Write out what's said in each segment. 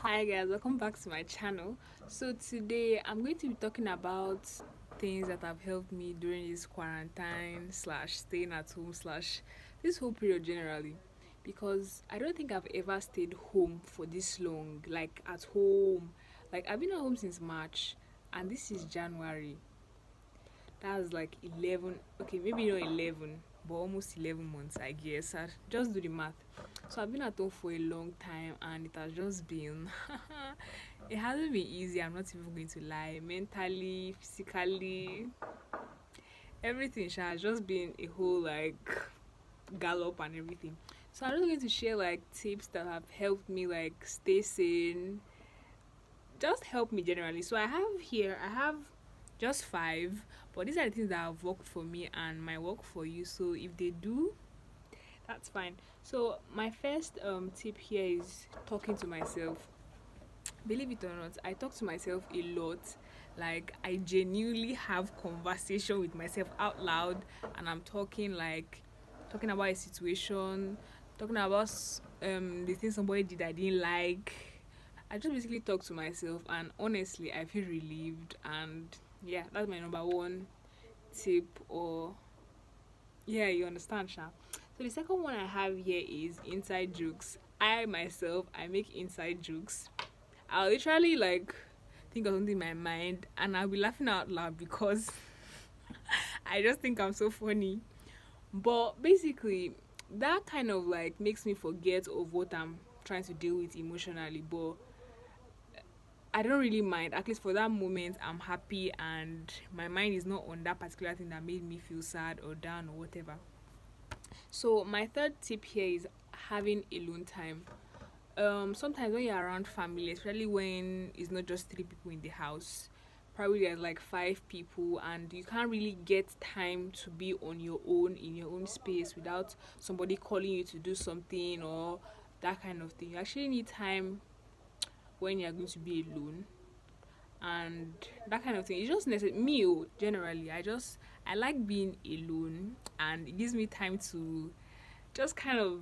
Hi guys, welcome back to my channel. So today I'm going to be talking about things that have helped me during this quarantine slash staying at home slash this whole period generally, because I don't think I've ever stayed home for this long, like at home. Like I've been at home since March and this is January. That's like 11, okay, maybe not 11, but almost 11 months, I guess. I just do the math. So I've been at home for a long time and it has just been it hasn't been easy. I'm not even going to lie. Mentally, physically, everything has just been a whole like gallop and everything. So I'm just going to share like tips that have helped me like stay sane, just help me generally. So I have just five, but these are the things that have worked for me and might work for you. So if they do, that's fine. So my first tip here is talking to myself. Believe it or not, I talk to myself a lot. Like I genuinely have conversation with myself out loud, and I'm talking about a situation, talking about the thing somebody did I didn't like. I just basically talk to myself, and honestly I feel relieved. And yeah, that's my number one tip. Or yeah, you understand, Sha. So the second one I have here is inside jokes. I myself, I make inside jokes. I'll literally like think of something in my mind and I'll be laughing out loud because I just think I'm so funny. But basically that kind of like makes me forget of what I'm trying to deal with emotionally. But I don't really mind. At least for that moment I'm happy and my mind is not on that particular thing that made me feel sad or down or whatever. So my third tip here is having alone time. Sometimes when you're around family, especially when it's not just three people in the house, probably there's like five people and you can't really get time to be on your own in your own space without somebody calling you to do something or that kind of thing. You actually need time when you're going to be alone and that kind of thing. It's just necessary. Generally, I like being alone and it gives me time to just kind of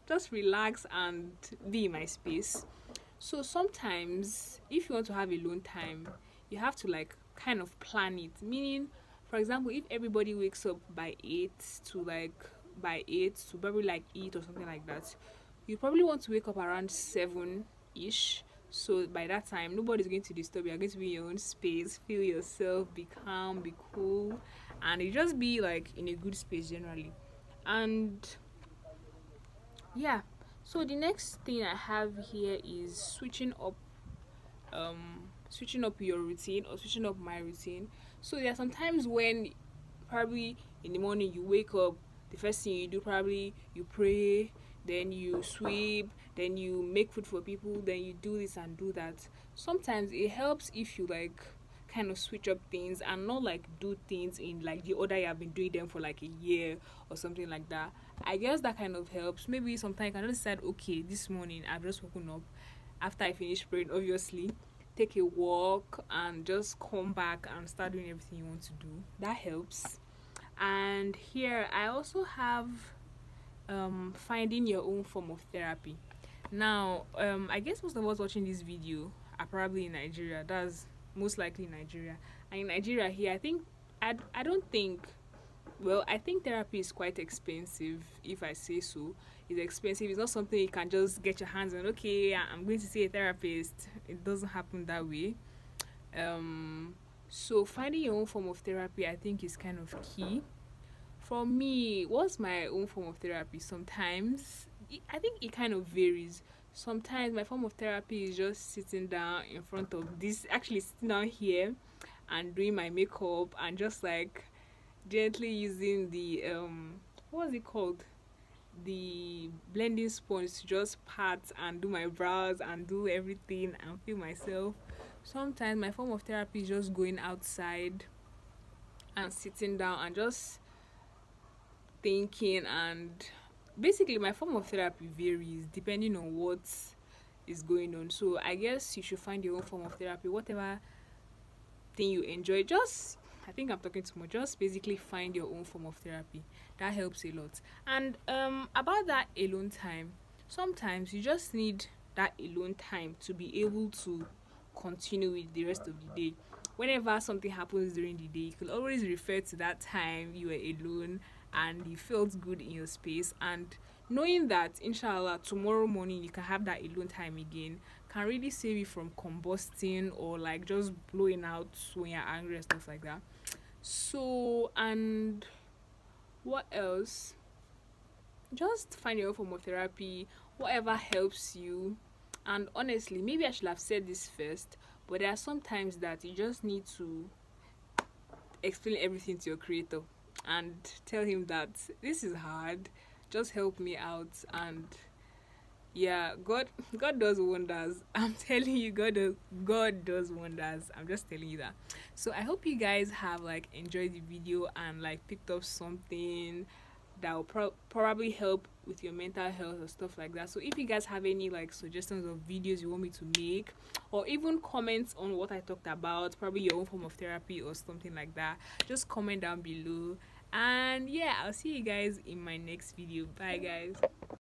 just relax and be in my space. So sometimes if you want to have alone time, you have to like kind of plan it. Meaning, for example, if everybody wakes up by 8 to probably like eat or something like that, you probably want to wake up around 7 ish. So by that time nobody's going to disturb you. You're going to be in your own space, feel yourself, be calm, be cool, and you just be like in a good space generally. And yeah, so the next thing I have here is switching up your routine or switching up my routine. So there are some times when probably in the morning you wake up, the first thing you do probably you pray, then you sweep, then you make food for people, then you do this and do that. Sometimes it helps if you like kind of switch up things and not like do things in like the order you have been doing them for like a year or something like that. I guess that kind of helps. Maybe sometimes I can just decide, okay, this morning I've just woken up after I finish praying, obviously, take a walk and just come back and start doing everything you want to do. That helps. And here I also have finding your own form of therapy. Now, I guess most of us watching this video are probably in Nigeria. That's most likely Nigeria. And in Nigeria here, I don't think, well, I think therapy is quite expensive, if I say so. It's expensive. It's not something you can just get your hands on. Okay, I'm going to see a therapist. It doesn't happen that way. So finding your own form of therapy, I think, is kind of key. For me, what's my own form of therapy? Sometimes, I think it kind of varies. Sometimes my form of therapy is just sitting down in front of this, actually sitting down here and doing my makeup and just like gently using the what's it called, the blending sponge to just pat and do my brows and do everything and feel myself. Sometimes my form of therapy is just going outside and sitting down and just thinking. And basically my form of therapy varies depending on what is going on. So I guess you should find your own form of therapy, whatever thing you enjoy. Just, I think I'm talking too much. Just basically find your own form of therapy. That helps a lot. And about that alone time, sometimes you just need that alone time to be able to continue with the rest of the day. Whenever something happens during the day, you could always refer to that time you were alone and you felt good in your space, and knowing that inshallah tomorrow morning you can have that alone time again can really save you from combusting or like just blowing out when you're angry and stuff like that. So, and what else? Just find your own form of therapy, whatever helps you. And honestly, maybe I should have said this first, but there are some times that you just need to explain everything to your creator and tell him that this is hard, just help me out. And yeah, God does wonders. I'm telling you, God does wonders. I'm just telling you that. So I hope you guys have like enjoyed the video and like picked up something that will probably help with your mental health or stuff like that. So if you guys have any like suggestions of videos you want me to make, or even comments on what I talked about, probably your own form of therapy or something like that, just comment down below. And yeah, I'll see you guys in my next video. Bye guys.